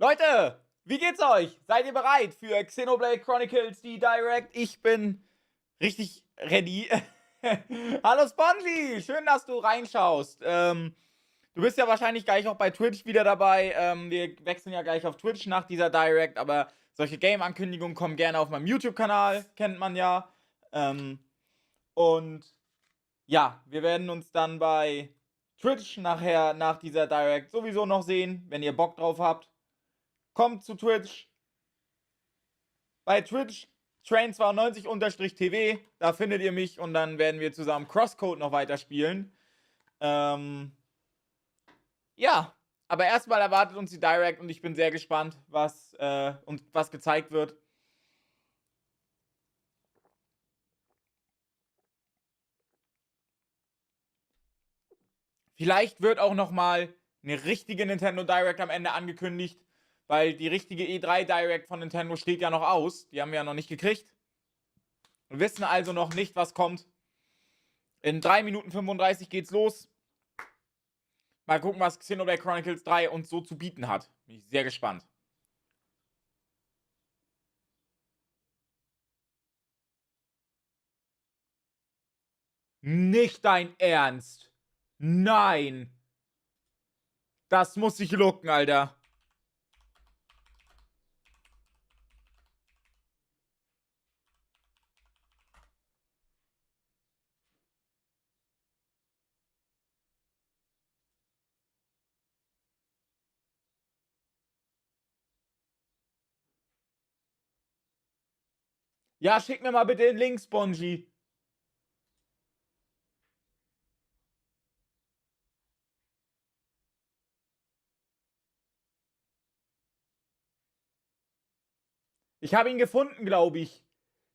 Leute, wie geht's euch? Seid ihr bereit für Xenoblade Chronicles, die Direct? Ich bin richtig ready. Hallo Spongy, schön, dass du reinschaust. Du bist ja wahrscheinlich gleich auch bei Twitch wieder dabei. Wir wechseln ja gleich auf Twitch nach dieser Direct, aber solche Game-Ankündigungen kommen gerne auf meinem YouTube-Kanal, kennt man ja. Und ja, wir werden uns dann bei Twitch nachher nach dieser Direct sowieso noch sehen, wenn ihr Bock drauf habt. Kommt zu Twitch. Bei Twitch train92-tv, da findet ihr mich und dann werden wir zusammen Crosscode noch weiterspielen. Ja, aber erstmal erwartet uns die Direct und ich bin sehr gespannt, was gezeigt wird. Vielleicht wird auch nochmal eine richtige Nintendo Direct am Ende angekündigt, weil die richtige E3 Direct von Nintendo steht ja noch aus. Die haben wir ja noch nicht gekriegt. Wir wissen also noch nicht, was kommt. In 3 Minuten 35 geht's los. Mal gucken, was Xenoblade Chronicles 3 uns so zu bieten hat. Bin ich sehr gespannt. Nicht dein Ernst. Nein. Das muss sich looken, Alter. Ja, schick mir mal bitte den Link, Spongy. Ich habe ihn gefunden, glaube ich.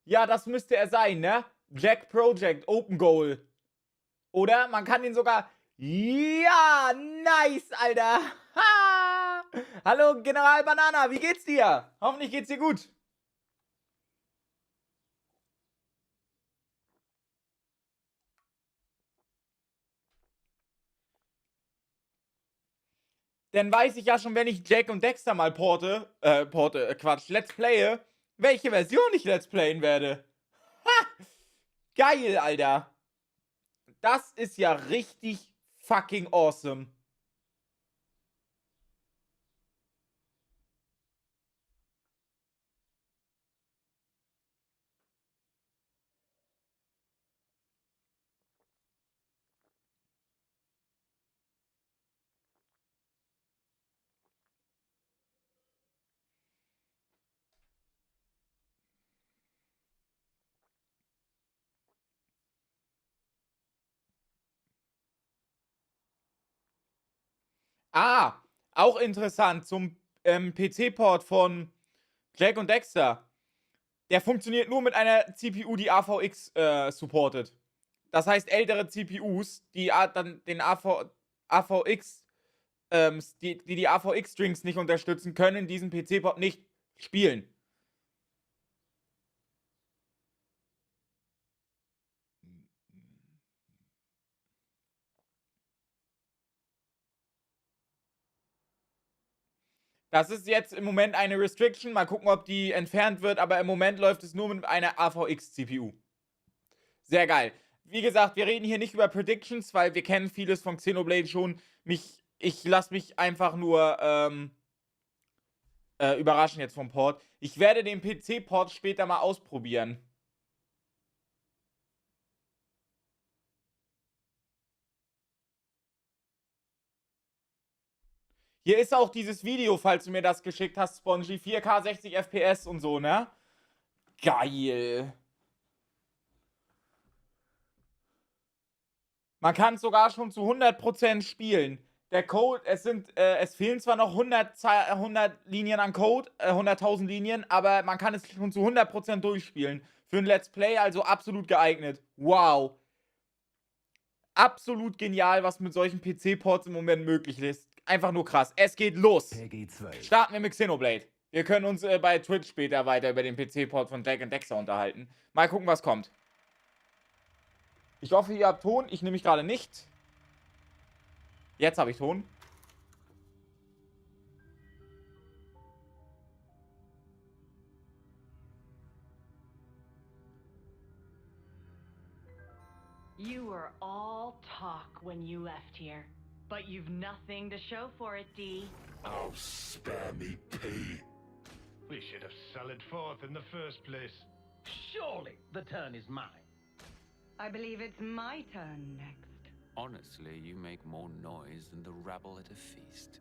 Ja, das müsste er sein, ne? Jack Project, Open Goal. Oder? Man kann ihn sogar... Ja, nice, Alter. Ha! Hallo, General Banana, wie geht's dir? Hoffentlich geht's dir gut. Dann weiß ich ja schon, wenn ich Jack und Dexter mal Let's Playe, welche Version ich Let's Playen werde. Ha! Geil, Alter. Das ist ja richtig fucking awesome. Ah, auch interessant zum PC-Port von Jack und Dexter. Der funktioniert nur mit einer CPU, die AVX supportet. Das heißt, ältere CPUs, die dann den AVX, die AVX-Strings nicht unterstützen, können diesen PC-Port nicht spielen. Das ist jetzt im Moment eine Restriction. Mal gucken, ob die entfernt wird. Aber im Moment läuft es nur mit einer AVX-CPU. Sehr geil. Wie gesagt, wir reden hier nicht über Predictions, weil wir kennen vieles von Xenoblade schon. Ich lasse mich einfach nur überraschen jetzt vom Port. Ich werde den PC-Port später mal ausprobieren. Hier ist auch dieses Video, falls du mir das geschickt hast, Spongy. 4K 60 FPS und so, ne? Geil. Man kann es sogar schon zu 100% spielen. Der Code, es fehlen zwar noch 100 Linien an Code, 100.000 Linien, aber man kann es schon zu 100% durchspielen. Für ein Let's Play also absolut geeignet. Wow. Absolut genial, was mit solchen PC-Ports im Moment möglich ist. Einfach nur krass. Es geht los. Starten wir mit Xenoblade. Wir können uns bei Twitch später weiter über den PC-Port von Jack und Dexter unterhalten. Mal gucken, was kommt. Ich hoffe, ihr habt Ton. Ich nehme mich gerade nicht. Jetzt habe ich Ton. You were all talk when you left here, but you've nothing to show for it, D. Oh, spare me, P. We should have sallied forth in the first place. Surely the turn is mine. I believe it's my turn next. Honestly, you make more noise than the rabble at a feast.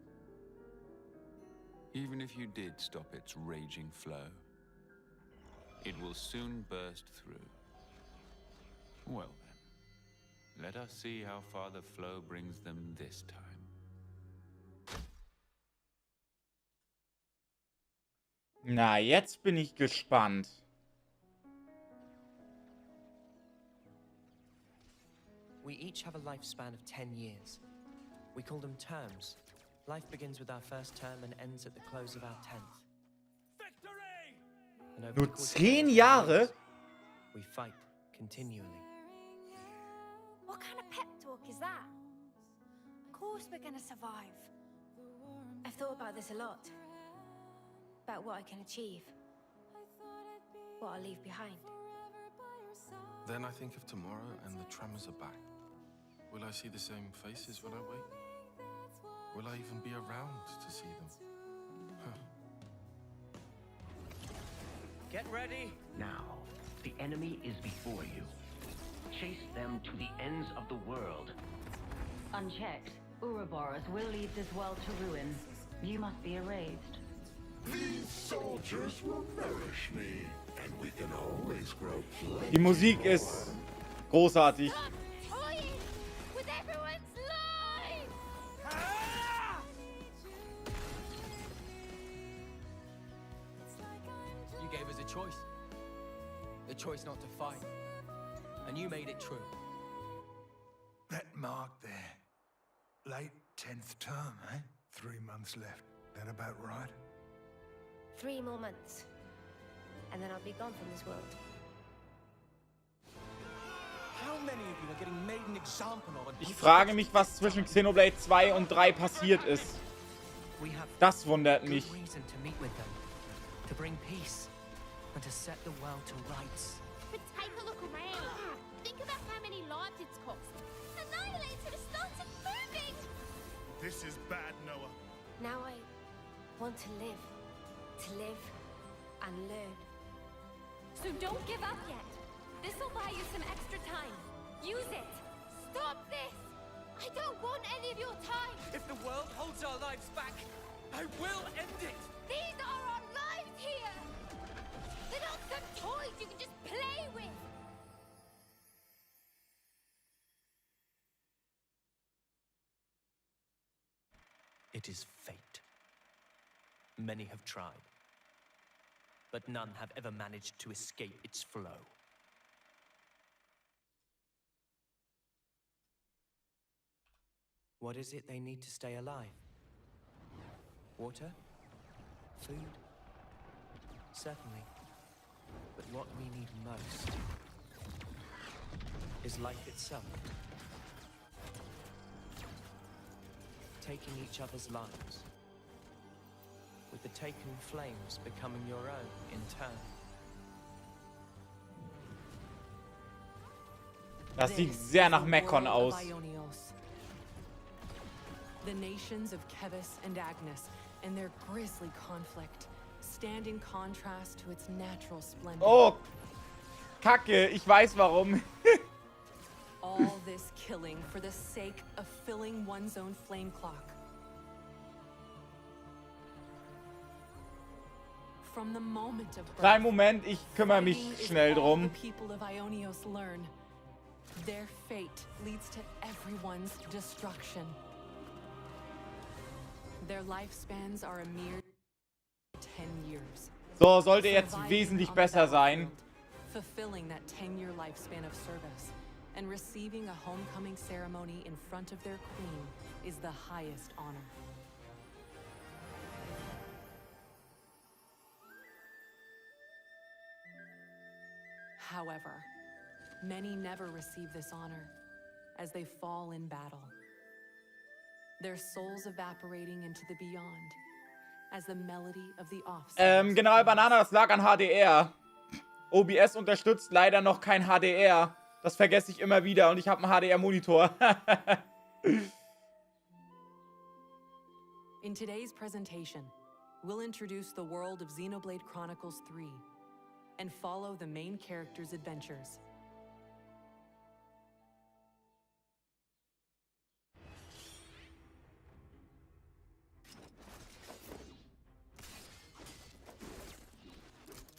Even if you did stop its raging flow, it will soon burst through. Well then, let us see how far the flow brings them this time. Na, jetzt bin ich gespannt. We each have a lifespan of 10 years. We call them terms. Life begins with our first term and ends at the close of our 10th. And over Nur the course of 10 those Jahre? years, we fight continually. What kind of pep talk is that? Of course we're gonna survive. I've thought about this a lot. About what I can achieve. What I'll leave behind. Then I think of tomorrow and the tremors are back. Will I see the same faces when I wake? Will I even be around to see them? Get ready. Now, the enemy is before you. Chase them to the ends of the world. Unchecked, Ouroboros will lead this world to ruin. You must be erased. These soldiers will nourish me, and we can always grow plenty. Die Musik ist großartig. Stop toying with everyone's lives! You gave us a choice. The choice not to fight. And you made it true. That mark there. Late 10th term, eh? 3 months left. That about right? 3 more months. And then I'll be gone from this world. How many of you are getting made an example of? Ich frage mich, was zwischen Xenoblade 2 und 3 passiert ist. We have Das wundert good mich. reason to meet with them. To bring peace. And to set the world to rights. But take a look around. Think about how many lives it's cost. Annihilated has started moving! This is bad, Noah. Now I want to live. To live and learn. So don't give up yet. This'll buy you some extra time. Use it. Stop this. I don't want any of your time. If the world holds our lives back, I will end it! These are our lives here. They're not some toys you can just play with. It is fate. Many have tried, but none have ever managed to escape its flow. What is it they need to stay alive? Water? Food? Certainly. But what we need most is life itself. Taking each other's lives, with the taken flames becoming your own in turn. Das sieht sehr nach Mekon aus. The nations of Kevis and Agnes and their grisly conflict stand in contrast to its natural splendor. Oh, Kacke, ich weiß warum. All this killing for the sake of filling one's own flame clock. From the moment of birth, Kleinen Moment, ich kümmere mich fighting is schnell all drum. the people of Ionios learn. Their fate leads to everyone's destruction. Their lifespans are a mere 10 years. So, sollte jetzt wesentlich besser sein. Fulfilling that 10-year lifespan of service and receiving a homecoming ceremony in front of their queen is the highest honor. However, many never receive this honor as they fall in battle. Their souls evaporating into the beyond as the melody of the offspring. General Banana, das lag an HDR. OBS unterstützt leider noch kein HDR. Das vergesse ich immer wieder und ich habe einen HDR-Monitor. In today's presentation, we'll introduce the world of Xenoblade Chronicles 3 and follow the main character's adventures.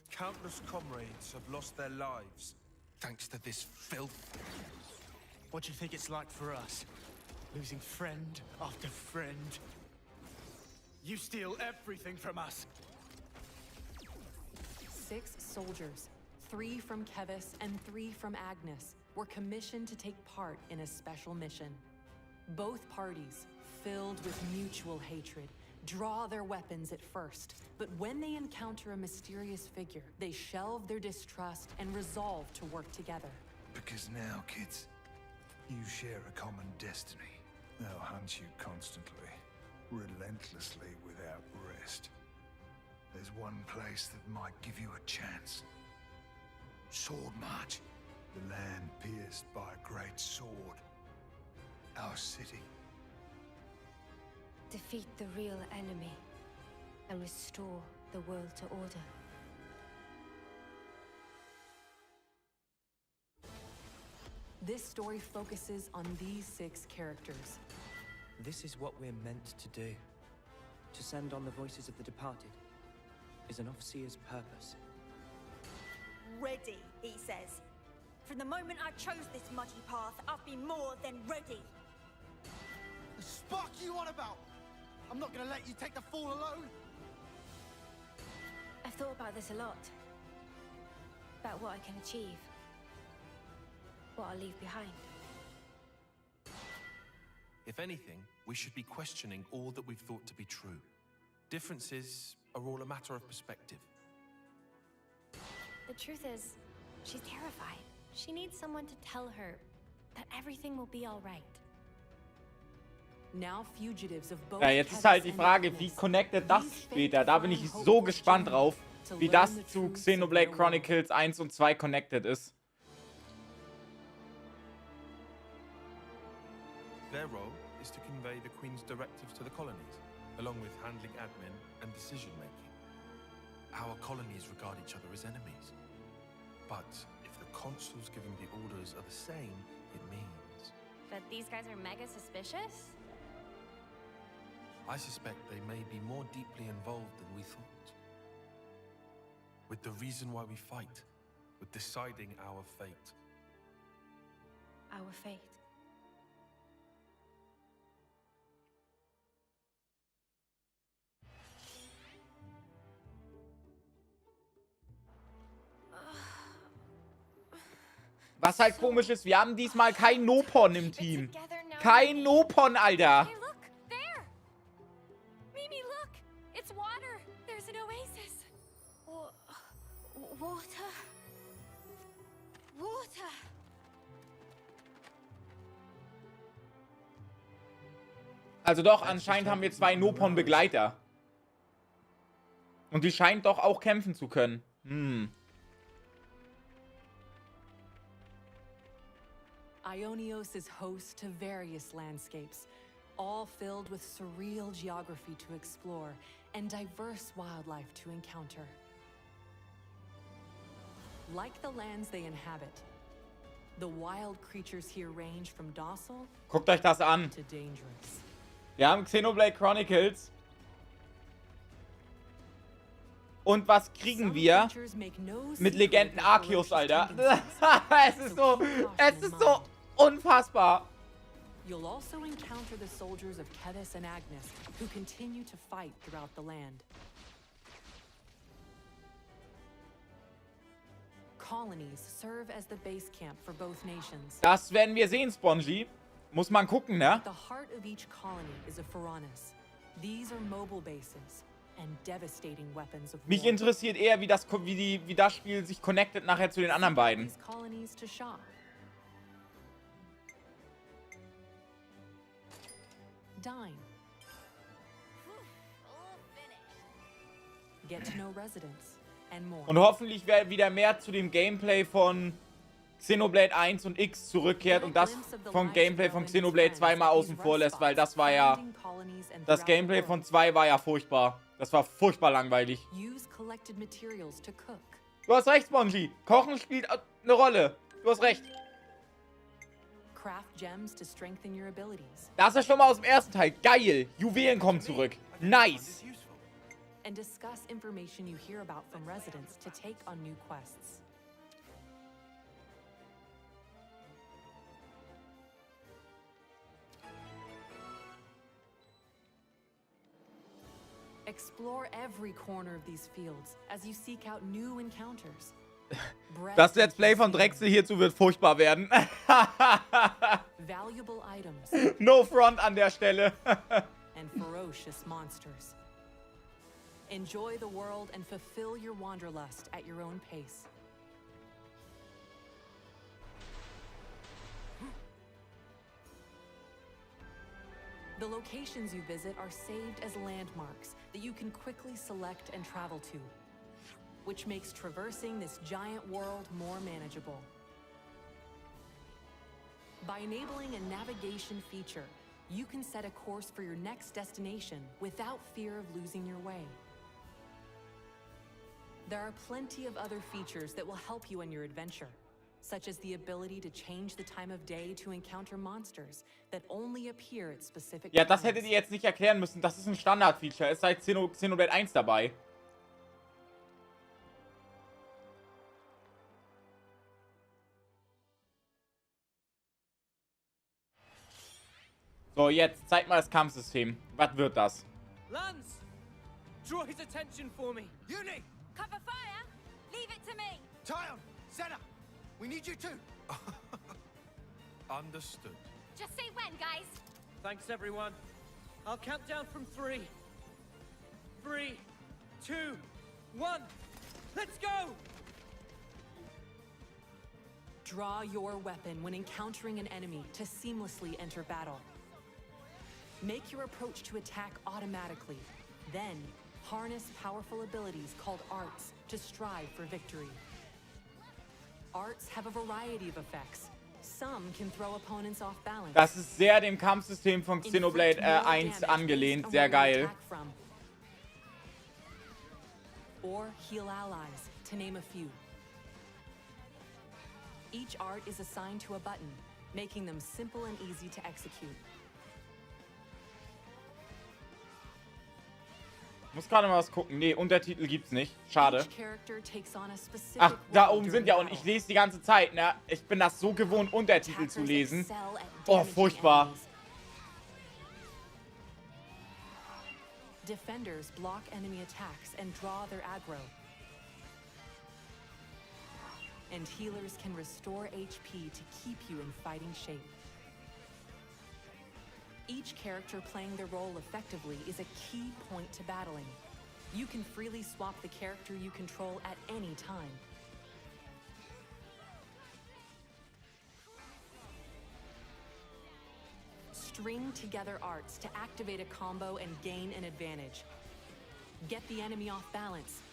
Countless comrades have lost their lives thanks to this filth. What do you think it's like for us? Losing friend after friend. You steal everything from us. 6 soldiers, 3 from Kevis and 3 from Agnes, were commissioned to take part in a special mission. Both parties, filled with mutual hatred, draw their weapons at first, but when they encounter a mysterious figure, they shelve their distrust and resolve to work together. Because now, kids, you share a common destiny. They'll hunt you constantly, relentlessly, without rest. There's one place that might give you a chance. Sword March. The land pierced by a great sword. Our city. Defeat the real enemy and restore the world to order. This story focuses on these 6 characters. This is what we're meant to do. To send on the voices of the departed is an officer's purpose. Ready, he says. From the moment I chose this muddy path, I've been more than ready. The spark you on about? I'm not gonna let you take the fall alone. I've thought about this a lot. About what I can achieve. What I'll leave behind. If anything, we should be questioning all that we've thought to be true. Differences are all a matter of perspective. The truth is, she's terrified. She needs someone to tell her that everything will be all right. Now fugitives of both Ja, jetzt ist halt die Frage, wie connectet das später? Da bin ich so gespannt drauf, wie das zu Xenoblade Chronicles 1 und 2 connected ist. Their role is to convey the Queen's directives to the colonies, along with handling admin and decision-making. Our colonies regard each other as enemies. But if the consuls giving the orders are the same, it means... But these guys are mega suspicious? I suspect they may be more deeply involved than we thought. With the reason why we fight, with deciding our fate. Our fate. Was halt komisch ist, wir haben diesmal kein Nopon im Team. Kein Nopon, Alter. Hey, look! There! Mimi, look! It's water! There's an oasis! Water? Water! Also doch, anscheinend haben wir 2 Nopon-Begleiter. Und die scheint doch auch kämpfen zu können. Ionios is host to various landscapes, all filled with surreal geography to explore and diverse wildlife to encounter. Like the lands they inhabit, the wild creatures here range from docile Guckt euch das an. to dangerous. Wir haben Xenoblade Chronicles. Und was kriegen wir? Mit Legenden Arceus, Alter. Es ist so unfassbar. You'll also encounter the soldiers of Kevis and Agnes, who continue to fight throughout the land. Colonies serve as the base camp for both nations. Das werden wir sehen, Spongy. Muss man gucken, ne? The heart of each colony is a Pharaonis. These are mobile bases and devastating weapons of war. Mich interessiert eher, wie das Spiel sich connectet nachher zu den anderen beiden. These colonies to shop. Dine. Get to know residents and more. Und hoffentlich wieder mehr zu dem Gameplay von Xenoblade 1 und X zurückkehrt und das vom Gameplay von Xenoblade 2 mal außen vor lässt, weil das war ja... Das Gameplay von 2 war ja furchtbar. Das war furchtbar langweilig. Du hast recht, Spongy. Kochen spielt eine Rolle. Du hast recht. Das ist schon mal aus dem ersten Teil. Geil. Juwelen kommen zurück. Nice. And discuss information you hear about from residents to take on new quests. Explore every corner of these fields as you seek out new encounters. Das Let's Play von Drechsel hierzu wird furchtbar werden. Valuable items. No front an der Stelle. And ferocious monsters. Enjoy the world and fulfill your wanderlust at your own pace. The locations you visit are saved as landmarks that you can quickly select and travel to, which makes traversing this giant world more manageable. By enabling a navigation feature, you can set a course for your next destination without fear of losing your way. There are plenty of other features that will help you on your adventure, such as the ability to change the time of day to encounter monsters that only appear at specific Ja, das times. hättet ihr jetzt nicht erklären müssen. Das ist ein Standard-Feature. Ist seit Xenoblade 1 dabei. So, jetzt zeig mal das Kampfsystem. Was wird das? Lance! Draw his attention for me. Uni! Cover fire! Leave it to me! Tyon! Senna! We need you too! Understood. Just say when, guys. Thanks, everyone. I'll count down from 3. 3, 2, 1. Let's go! Draw your weapon when encountering an enemy to seamlessly enter battle. Make your approach to attack automatically. Then, harness powerful abilities called arts to strive for victory. Arts have a variety of effects. Some can throw opponents off balance. Das ist sehr dem Kampfsystem von Xenoblade 1 angelehnt. Sehr geil. Or heal allies, to name a few. Each art is assigned to a button, making them simple and easy to execute. Muss gerade mal was gucken. Nee, Untertitel gibt's nicht. Schade. Ach, da oben sind ja und ich lese die ganze Zeit, ne? Ich bin das so gewohnt, Untertitel zu lesen. Oh, furchtbar. Defenders block enemy attacks and draw their aggro. And healers can restore HP to keep you in fighting shape. Each character playing their role effectively is a key point to battling. You can freely swap the character you control at any time. String together arts to activate a combo and gain an advantage. Get the enemy off balance.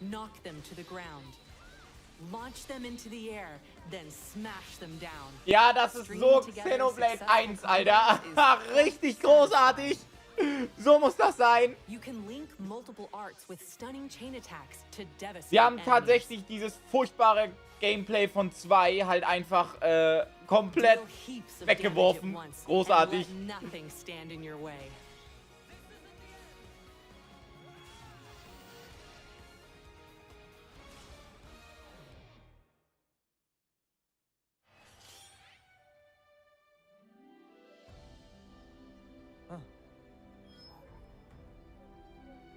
Knock them to the ground. Launch them into the air, then smash them down. Ja, das ist so Xenoblade 1, Alter. Richtig großartig. So muss das sein. You can link multiple arts with stunning chain attacks to devastate. Sie haben tatsächlich dieses furchtbare Gameplay von 2 halt einfach komplett weggeworfen. Großartig. Nothing stand in your way.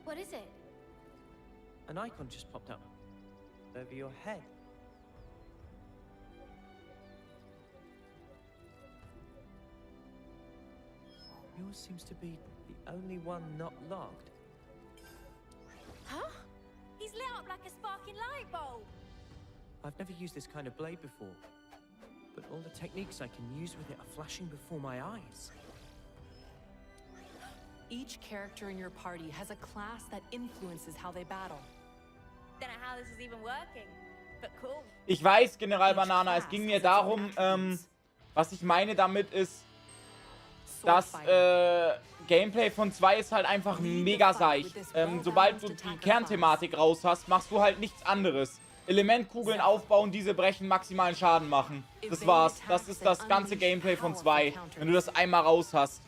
What is it? An icon just popped up over your head. Yours seems to be the only one not logged. Huh? He's lit up like a sparking light bulb. I've never used this kind of blade before, but all the techniques I can use with it are flashing before my eyes. Each character in your party has a class that influences how they battle. Don't know how this is even working. but cool. Ich weiß, General Banana, es ging mir darum, was ich meine damit ist, das Gameplay von 2 ist halt einfach mega seicht. Sobald du die Kernthematik raus hast, machst du halt nichts anderes. Elementkugeln aufbauen, diese brechen, maximalen Schaden machen. Das war's. Das ist das ganze Gameplay von 2, wenn du das einmal raus hast.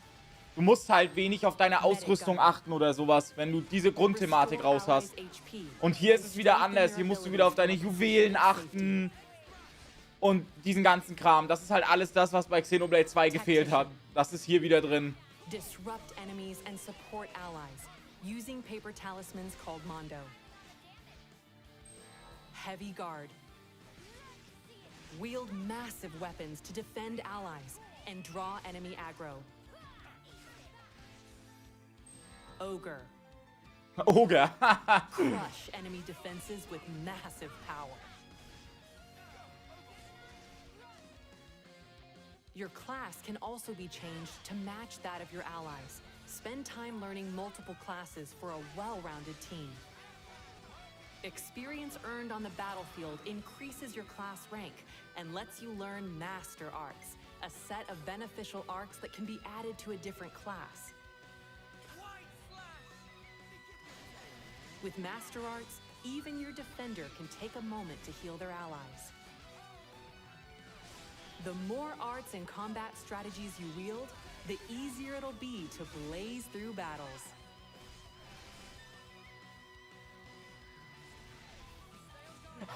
Du musst halt wenig auf deine Ausrüstung achten oder sowas, wenn du diese Grundthematik raus hast. Und hier ist es wieder anders. Hier musst du wieder auf deine Juwelen achten und diesen ganzen Kram. Das ist halt alles das, was bei Xenoblade 2 gefehlt hat. Das ist hier wieder drin. Disrupt enemies and support allies using paper talismans called Mondo. Heavy guard. Wield massive weapons to defend allies and draw enemy aggro. Ogre. Ogre. Crush enemy defenses with massive power. Your class can also be changed to match that of your allies. Spend time learning multiple classes for a well-rounded team. Experience earned on the battlefield increases your class rank and lets you learn Master Arts, a set of beneficial arcs that can be added to a different class. With Master Arts, even your defender can take a moment to heal their allies. The more arts and combat strategies you wield, the easier it'll be to blaze through battles.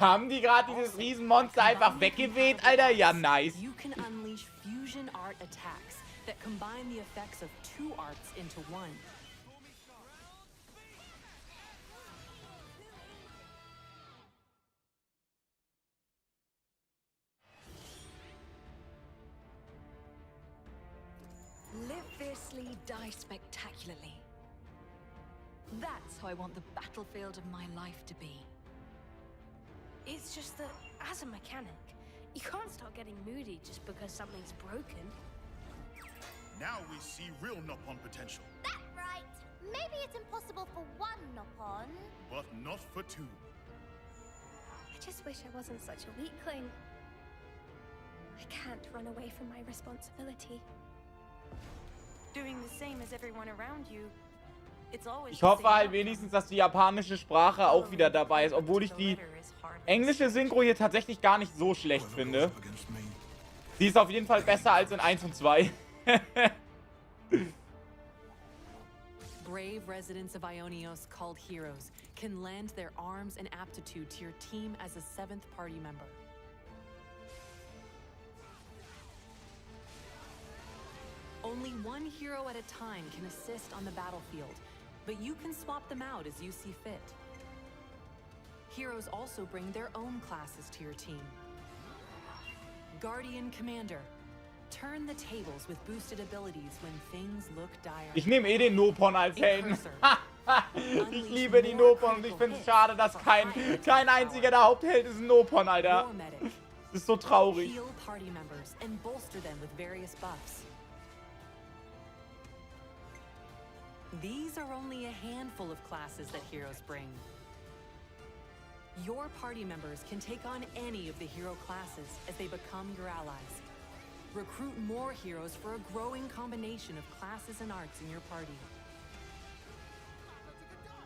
Haben die gerade dieses Riesenmonster einfach weggeweht, Alter? Ja, nice. You can unleash fusion art attacks that combine the effects of 2 arts into 1. Live fiercely, die spectacularly. That's how I want the battlefield of my life to be. It's just that, as a mechanic, you can't start getting moody just because something's broken. Now we see real Nopon potential, That's right. Maybe it's impossible for one Nopon. but not for 2. I just wish I wasn't such a weakling. I can't run away from my responsibility. Doing the same as everyone around you. It's always Ich hoffe halt wenigstens, dass die japanische Sprache auch wieder dabei ist, obwohl ich die englische Synchro hier tatsächlich gar nicht so schlecht finde. Sie ist auf jeden Fall besser als in 1 und 2. Brave residents of Ionios called heroes can lend their arms and aptitude to your team as a 7th party member. Only one hero at a time can assist on the battlefield, but you can swap them out as you see fit. Heroes also bring their own classes to your team. Guardian Commander. Turn the tables with boosted abilities when things look dire. Ich nehme eh den Nopon als Helden. Ich liebe die Nopon und ich finde es schade, dass kein einziger der Hauptheld ist ein Nopon, Alter. Das ist so traurig. Heal party members and bolster them with various buffs. These are only a handful of classes that heroes bring. Your party members can take on any of the hero classes as they become your allies. Recruit more heroes for a growing combination of classes and arts in your party.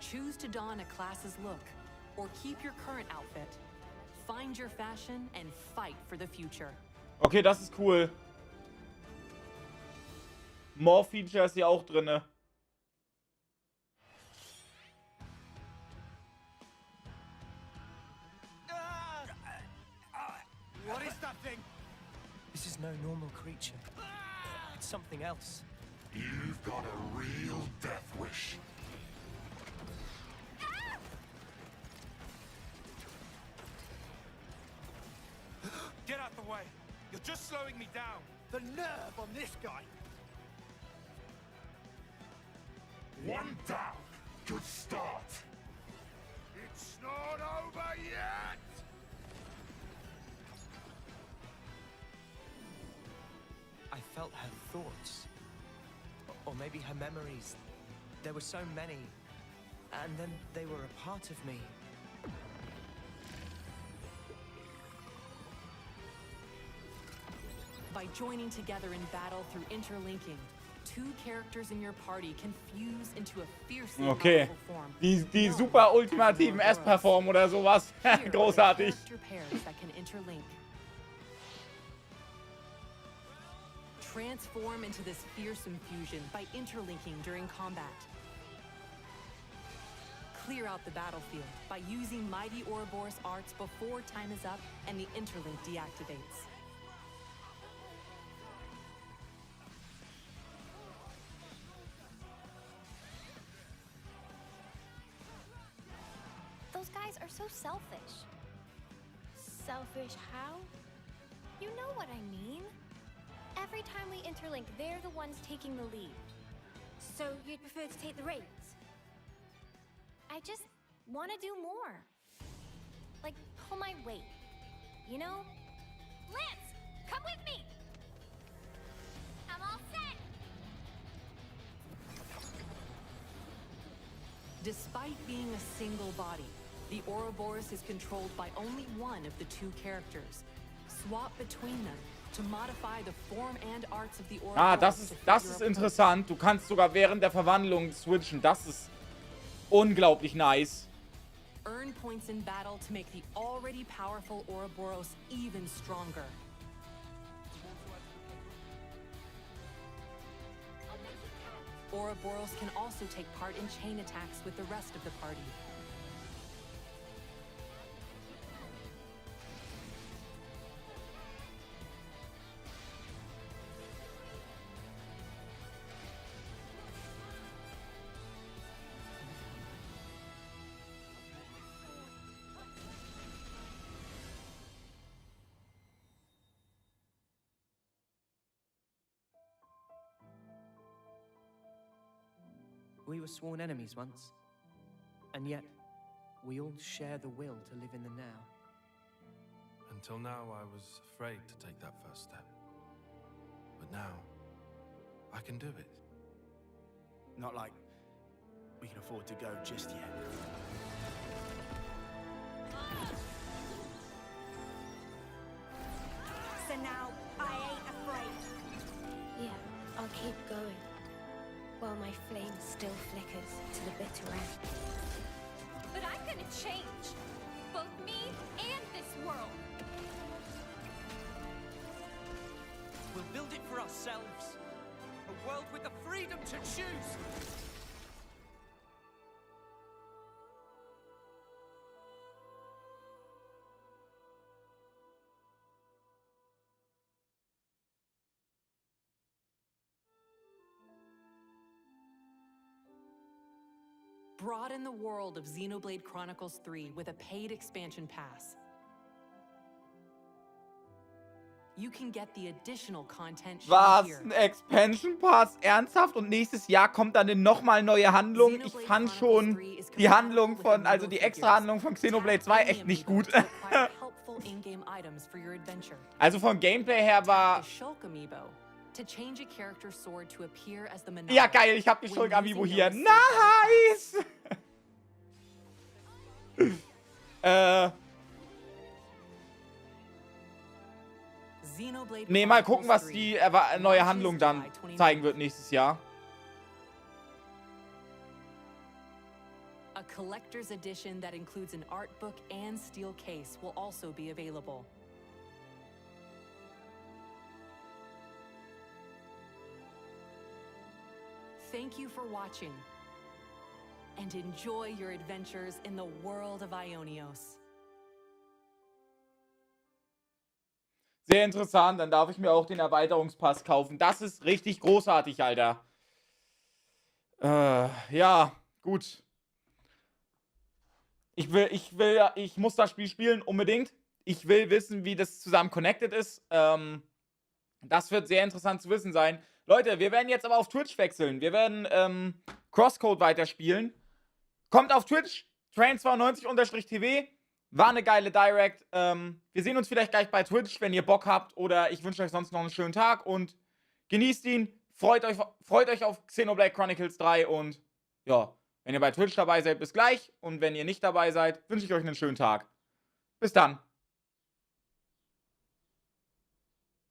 Choose to don a class's look, or keep your current outfit. Find your fashion and fight for the future. Okay, das ist cool. More Features hier auch drinne. What is that thing? This is no normal creature. It's something else. You've got a real death wish. Get out the way! You're just slowing me down! The nerve on this guy! One down. Good start. It's not over yet! I felt her thoughts. Or maybe her memories. There were so many. And then they were a part of me. By joining together in battle through interlinking, two characters in your party can fuse into a fiercely Okay. powerful form. Die super ultimativen S-Perform oder sowas. Großartig. Character pairs that can interlink. Transform into this fearsome fusion by interlinking during combat. Clear out the battlefield by using Mighty Ouroboros arts before time is up and the interlink deactivates. Those guys are so selfish. Selfish how? You know what I mean. Every time we interlink, they're the ones taking the lead. So you'd prefer to take the reins? I just want to do more. Like, pull my weight. You know? Lance, come with me! I'm all set! Despite being a single body, the Ouroboros is controlled by only one of the two characters. Swap between them to modify the form and arts of the Ouroboros. Ah, das ist interessant. Du kannst sogar während der Verwandlung switchen. Das ist unglaublich nice. Earn points in battle to make the already powerful Ouroboros even stronger. Ouroboros can also take part in chain attacks with the rest of the party. We were sworn enemies once, and yet we all share the will to live in the now. Until now, I was afraid to take that first step. But now, I can do it. Not like we can afford to go just yet. So now, I ain't afraid. Yeah, I'll keep going. While my flame still flickers to the bitter end. But I'm gonna change. Both me and this world. We'll build it for ourselves. A world with the freedom to choose. Broaden the world of Xenoblade Chronicles 3 with a paid expansion pass. You can get the additional content shown Was? here. Ein Expansion Pass? Ernsthaft? Und nächstes Jahr kommt dann eine nochmal neue Handlung? Ich fand schon die Handlung von, also die extra Handlung von Xenoblade 2 echt nicht gut. Also vom Gameplay her war... Ja, geil, ich hab die Shulk-Amiibo hier. Nice! Nee, mal gucken, was die neue Handlung dann zeigen wird nächstes Jahr. A collector's edition that includes an art book and steel case will also be available. Thank you for watching, and enjoy your adventures in the world of Ionios. Sehr interessant, dann darf ich mir auch den Erweiterungspass kaufen. Das ist richtig großartig, Alter. Ja, gut. Ich muss das Spiel spielen, unbedingt. Ich will wissen, wie das zusammen connected ist. Das wird sehr interessant zu wissen sein. Leute, wir werden jetzt aber auf Twitch wechseln. Wir werden Crosscode weiterspielen. Kommt auf Twitch, train92_tv. War eine geile Direct. Wir sehen uns vielleicht gleich bei Twitch, wenn ihr Bock habt. Oder ich wünsche euch sonst noch einen schönen Tag und genießt ihn. Freut euch auf Xenoblade Chronicles 3 und ja, wenn ihr bei Twitch dabei seid, bis gleich. Und wenn ihr nicht dabei seid, wünsche ich euch einen schönen Tag. Bis dann.